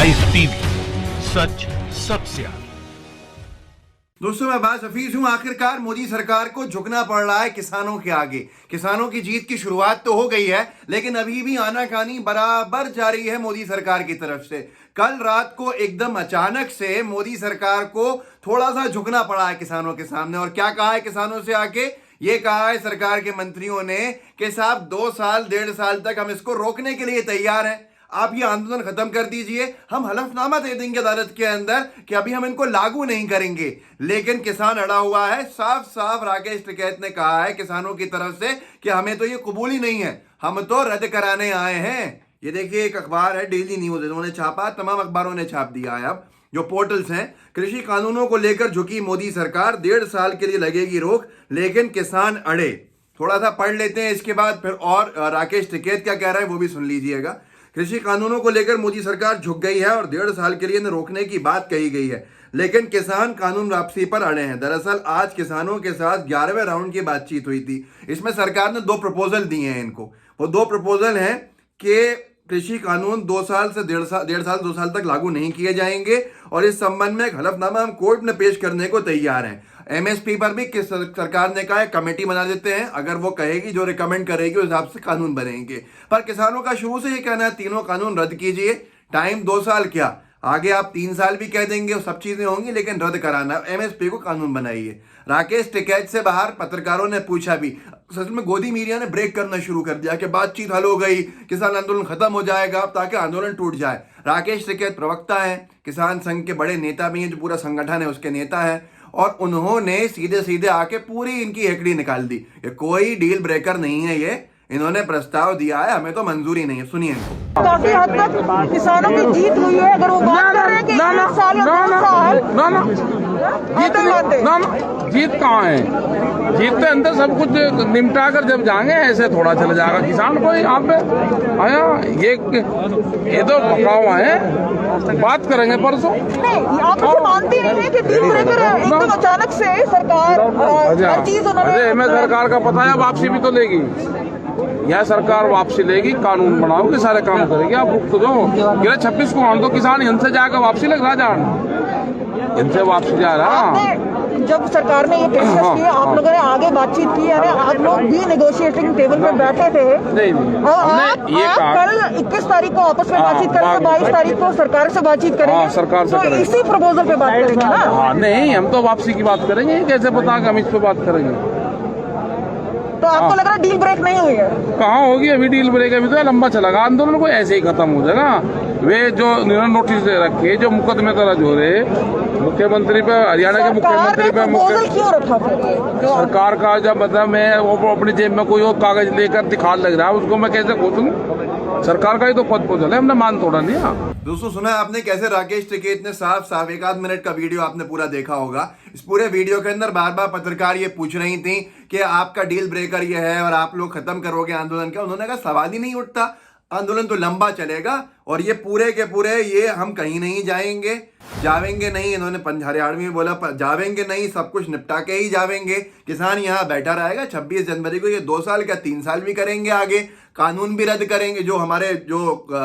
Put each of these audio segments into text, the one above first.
Live TV, सच सबसे आगे। दोस्तों, मैं अब्बास हफीज हूं। आखिरकार मोदी सरकार को झुकना पड़ रहा है किसानों के आगे। किसानों की जीत की शुरुआत तो हो गई है, लेकिन अभी भी आनाकानी बराबर जारी है मोदी सरकार की तरफ से। कल रात को एकदम अचानक से मोदी सरकार को थोड़ा सा झुकना पड़ा है किसानों के सामने। और क्या कहा है किसानों से आके? ये कहा है सरकार के मंत्रियों ने कि साहब 2 साल 1.5 साल तक हम इसको रोकने के लिए तैयार हैं। आप ये आंदोलन खत्म कर दीजिए, हम हलफनामा दे देंगे अदालत के अंदर कि अभी हम इनको लागू नहीं करेंगे। लेकिन किसान अड़ा हुआ है। साफ साफ राकेश टिकैत ने कहा है किसानों की तरफ से कि हमें तो ये कबूल ही नहीं है, हम तो रद्द कराने आए हैं। ये देखिए, एक अखबार है डेली न्यूज, इन्होंने छापा, तमाम अखबारों ने छाप दिया है। अब जो पोर्टल्स हैं, कृषि कानूनों को लेकर झुकी मोदी सरकार, 1.5 साल के लिए लगेगी रोक, लेकिन किसान अड़े। थोड़ा सा पढ़ लेते हैं, इसके बाद फिर और राकेश टिकैत क्या कह रहा है वो भी सुन लीजिएगा। कृषि कानूनों को लेकर मोदी सरकार झुक गई है और 1.5 साल के लिए इन्हें रोकने की बात कही गई है, लेकिन किसान कानून वापसी पर अड़े हैं। दरअसल आज किसानों के साथ 11वें राउंड की बातचीत हुई थी। इसमें सरकार ने 2 प्रपोजल दिए हैं इनको। वो 2 प्रपोजल हैं कि कृषि कानून 2 साल से 1.5 साल तक लागू नहीं किए जाएंगे, और इस संबंध में एक हलफनामा हम कोर्ट में पेश करने को तैयार हैं। एमएसपी पर भी सरकार ने कहा है कमेटी बना देते हैं, अगर वो कहेगी, जो रिकमेंड करेगी उस हिसाब से कानून बनेंगे। पर किसानों का शुरू से ये कहना है तीनों कानून रद्द कीजिए। टाइम 2 साल क्या, आगे आप 3 साल भी कह देंगे, वो सब चीजें होंगी, लेकिन रद्द कराना, एमएसपी को कानून बनाइए। राकेश टिकैत से बाहर पत्रकारों ने पूछा भी, सच में गोदी मीडिया ने ब्रेक करना शुरू कर दिया कि बातचीत हल हो गई, किसान आंदोलन खत्म हो जाएगा ताकि आंदोलन टूट जाए। राकेश टिकैत प्रवक्ता है, किसान संघ के बड़े नेता भी हैं, जो पूरा संगठन है उसके नेता है, और उन्होंने सीधे सीधे आके पूरी इनकी हेकड़ी निकाल दी। ये कोई डील ब्रेकर नहीं है, ये इन्होंने प्रस्ताव दिया है, हमें तो मंजूरी नहीं है। सुनिए इनको। काफी हद तक किसानों की जीत हुई है। अगर वो बात कर रहे हैं कि 1 साल या 2 साल, जीत कहाँ है? जीत के अंदर सब कुछ निपटा कर जब जाएंगे, ऐसे थोड़ा चला जाएगा किसान को। यहाँ पे आया ये तो पका हुआ है, बात करेंगे परसों। नहीं, आप मुझे मानती नहीं है कि डील ब्रेकर एकदम अचानक से सरकार हर चीज उन्होंने। हमें सरकार का पता है, वापसी भी तो लेगी। यह सरकार वापसी लेगी, कानून बनाओगे, सारे काम करेगी। आप रुक तो दो, 26 को हम तो किसान इनसे जाकर वापसी लग रहा जान, इनसे वापसी जा रहा। जब सरकार ने ये पेशकश की, आप लोगों ने आगे बातचीत की, यानी आप लोग भी नेगोशिएटिंग टेबल पे बैठे थे। नहीं, और आप कल 21 तारीख को आपस में बातचीत करेंगे, 22 तारीख को सरकार से बातचीत करेंगे। सरकार से तो इसी प्रपोजल पे बात करेंगे ना? नहीं, हम तो वापसी की बात करेंगे। कैसे पता कि हम इस पे बात करेंगे? तो आपको लग रहा है डील ब्रेक नहीं हुई है? कहाँ होगी अभी डील ब्रेक? अभी तो लंबा चलेगा आंदोलन, को ऐसे ही खत्म हो जाएगा। वे जो नोटिस दे रखे, जो मुकदमे दर्ज हो रहे मुख्यमंत्री पे, हरियाणा के मुख्यमंत्री पे, क्यों रखा? सरकार का जब मतलब मैं वो अपनी जेब में कोई और कागज लेकर दिखा लग रहा है, उसको मैं कैसे खोलूं? सरकार का ही तो पद पोषण है, हमने मान तोड़ा नहीं। दोस्तों, सुना है आपने कैसे राकेश टिकैत ने साफ साफ 1 मिनट का वीडियो आपने पूरा देखा होगा। इस पूरे वीडियो के अंदर बार बार पत्रकार ये पूछ रही थी कि आपका डील ब्रेकर ये है और आप लोग खत्म करोगे आंदोलन क्या? उन्होंने कहा सवाल ही नहीं उठता, आंदोलन तो लंबा चलेगा और ये पूरे के पूरे ये हम कहीं नहीं जावेंगे नहीं। इन्होंने हरियाणवी में बोला, जावेंगे नहीं, सब कुछ निपटा के ही जावेंगे। किसान यहाँ बैठा रहेगा। 26 जनवरी को ये 2 साल क्या 3 साल भी करेंगे, आगे कानून भी रद्द करेंगे। जो हमारे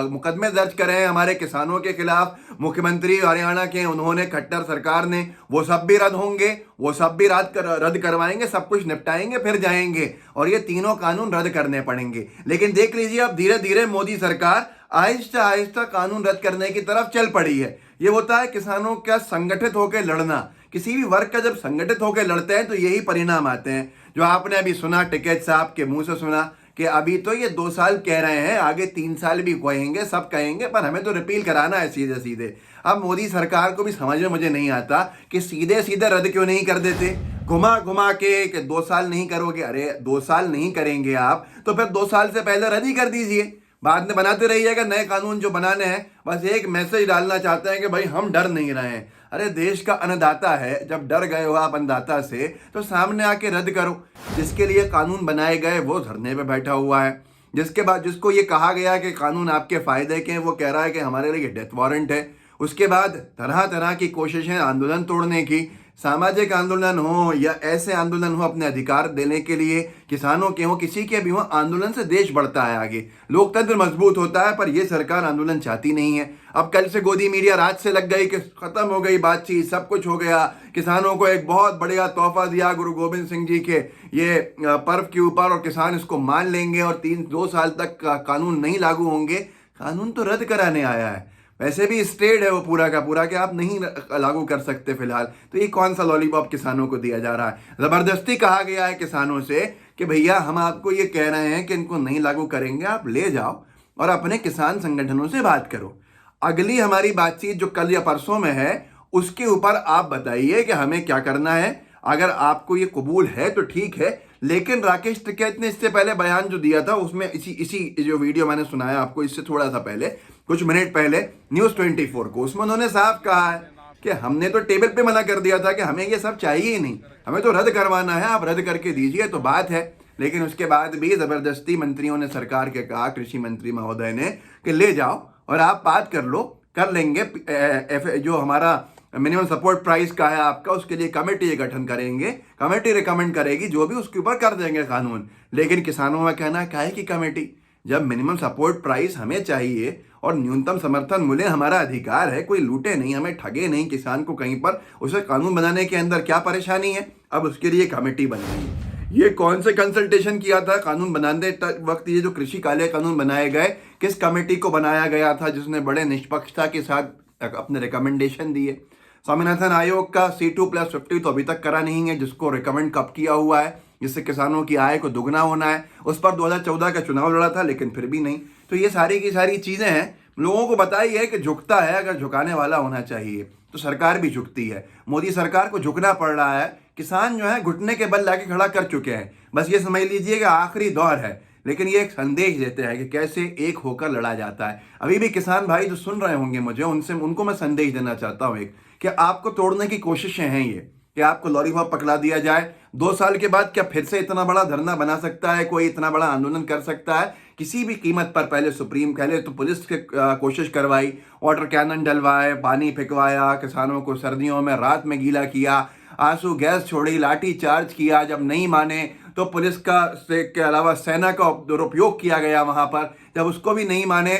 मुकदमे दर्ज करे हैं हमारे किसानों के खिलाफ, मुख्यमंत्री हरियाणा के, उन्होंने, खट्टर सरकार ने, वो सब भी रद्द होंगे, वो सब भी रद्द करवाएंगे, सब कुछ निपटाएंगे, फिर जाएंगे और ये तीनों कानून रद्द करने पड़ेंगे। लेकिन देख लीजिए, अब धीरे धीरे मोदी सरकार आहिस्ता आहिस्ता कानून रद्द करने की तरफ चल पड़ी है। ये होता है किसानों का संगठित होकर लड़ना। किसी भी वर्ग का जब संगठित होकर लड़ते हैं तो यही परिणाम आते हैं, जो आपने अभी सुना, टिकैत साहब के मुंह से सुना कि अभी तो ये 2 साल कह रहे हैं, आगे 3 साल भी कहेंगे, सब कहेंगे, पर हमें तो रिपील कराना है सीधे सीधे। अब मोदी सरकार को भी समझ में मुझे नहीं आता कि सीधे सीधे रद्द क्यों नहीं कर देते, घुमा घुमा के कि 2 साल नहीं करोगे। अरे 2 साल नहीं करेंगे आप तो फिर 2 साल से पहले रद्द ही कर दीजिए, बाद में बनाते रहिएगा नए कानून जो बनाने हैं। बस एक मैसेज डालना चाहते हैं कि भाई हम डर नहीं रहे हैं। अरे देश का अन्नदाता है, जब डर गए हो आप अन्नदाता से तो सामने आके रद्द करो। जिसके लिए कानून बनाए गए वो धरने पे बैठा हुआ है, जिसके बाद जिसको ये कहा गया कि कानून आपके फायदे के हैं, वो कह रहा है कि हमारे लिए डेथ वारंट है। उसके बाद तरह तरह की कोशिशें आंदोलन तोड़ने की, सामाजिक आंदोलन हो या ऐसे आंदोलन हो अपने अधिकार देने के लिए, किसानों के हो, किसी के भी हो, आंदोलन से देश बढ़ता है आगे, लोकतंत्र मजबूत होता है। पर यह सरकार आंदोलन चाहती नहीं है। अब कल से गोदी मीडिया रात से लग गई कि खत्म हो गई बातचीत, सब कुछ हो गया, किसानों को एक बहुत बढ़िया तोहफा दिया गुरु गोविंद सिंह जी के ये पर्व के ऊपर, और किसान इसको मान लेंगे और 2 साल तक कानून नहीं लागू होंगे। कानून तो रद्द कराने आया है, वैसे भी स्टेड है वो पूरा का पूरा कि आप नहीं लागू कर सकते फिलहाल। तो ये कौन सा लॉलीपॉप किसानों को दिया जा रहा है? जबरदस्ती कहा गया है किसानों से कि भैया हम आपको ये कह रहे हैं कि इनको नहीं लागू करेंगे, आप ले जाओ और अपने किसान संगठनों से बात करो। अगली हमारी बातचीत जो कल या परसों में है उसके ऊपर आप बताइए कि हमें क्या करना है। अगर आपको ये कबूल है तो ठीक है, लेकिन राकेश टिकैत ने इससे पहले बयान जो दिया था उसमें इसी जो वीडियो मैंने सुनाया आपको इससे थोड़ा सा पहले, कुछ मिनट पहले, न्यूज़ 24 को, उसमें उन्होंने साफ कहा है कि हमने तो टेबल पे मना कर दिया था कि हमें ये सब चाहिए ही नहीं, हमें तो रद्द करवाना है, आप रद्द करके दीजिए तो बात है। लेकिन उसके बाद भी जबरदस्ती मंत्रियों ने सरकार के कहा, कृषि मंत्री महोदय ने, कि ले जाओ और आप बात कर लो, कर लेंगे। जो हमारा मिनिमम सपोर्ट प्राइस का है आपका, उसके लिए कमेटी गठन करेंगे, कमेटी रिकमेंड करेगी, जो भी उसके ऊपर कर देंगे कानून। लेकिन किसानों का कहना क्या है कि कमेटी, जब मिनिमम सपोर्ट प्राइस हमें चाहिए और न्यूनतम समर्थन मूल्य हमारा अधिकार है, कोई लूटे नहीं, हमें ठगे नहीं किसान को कहीं पर, उसे कानून बनाने के अंदर क्या परेशानी है? अब उसके लिए कमेटी बन गई। ये कौन से कंसल्टेशन किया था कानून बनाने वक्त? ये जो कृषि काले कानून बनाए गए, किस कमेटी को बनाया गया था जिसने बड़े निष्पक्षता के साथ अपने रिकमेंडेशन दिए? स्वामीनाथन आयोग का C2+50 तो अभी तक करा नहीं है, जिसको रिकमेंड कब किया हुआ है, जिससे किसानों की आय को दुगना होना है। उस पर 2014 का चुनाव लड़ा था, लेकिन फिर भी नहीं। तो ये सारी की सारी चीज़ें हैं, लोगों को बताई है कि झुकता है, अगर झुकाने वाला होना चाहिए तो सरकार भी झुकती है। मोदी सरकार को झुकना पड़ रहा है। किसान जो है घुटने के बल लाके खड़ा कर चुके हैं। बस ये समझ लीजिए कि आखिरी दौर है, लेकिन ये एक संदेश देते हैं कि कैसे एक होकर लड़ा जाता है। अभी भी किसान भाई जो सुन रहे होंगे मुझे, उनको मैं संदेश देना चाहता हूँ एक, कि आपको तोड़ने की कोशिशें हैं ये, कि आपको लॉलीपॉप पकड़ा दिया जाए। 2 साल के बाद क्या फिर से इतना बड़ा धरना बना सकता है कोई, इतना बड़ा आंदोलन कर सकता है? किसी भी कीमत पर पहले तो पुलिस के कोशिश करवाई, वाटर कैनन डलवाए, पानी फेंकवाया, किसानों को सर्दियों में रात में गीला किया, आंसू गैस छोड़ी, लाठी चार्ज किया। जब नहीं माने तो पुलिस के अलावा सेना का दुरुपयोग किया गया वहां पर। जब उसको भी नहीं माने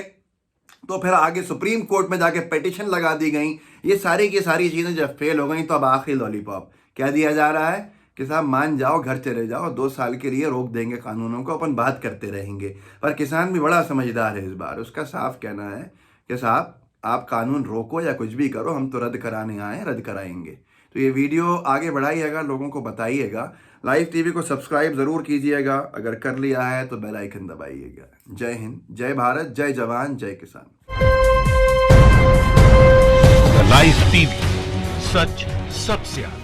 तो फिर आगे सुप्रीम कोर्ट में जाके पिटीशन लगा दी गई। ये सारी की सारी चीज़ें जब फेल हो गई तो अब आखिरी लॉलीपॉप क्या दिया जा रहा है कि साहब मान जाओ, घर चले जाओ, 2 साल के लिए रोक देंगे कानूनों को, अपन बात करते रहेंगे। पर किसान भी बड़ा समझदार है इस बार, उसका साफ कहना है कि साहब आप कानून रोको या कुछ भी करो, हम तो रद्द कराने आए, रद्द कराएंगे। तो ये वीडियो आगे बढ़ाइएगा, लोगों को बताइएगा। लाइव टीवी को सब्सक्राइब ज़रूर कीजिएगा, अगर कर लिया है तो बेल आइकन दबाइएगा। जय हिंद, जय भारत, जय जवान, जय किसान। लाइव टीवी, सच सबसे आगे।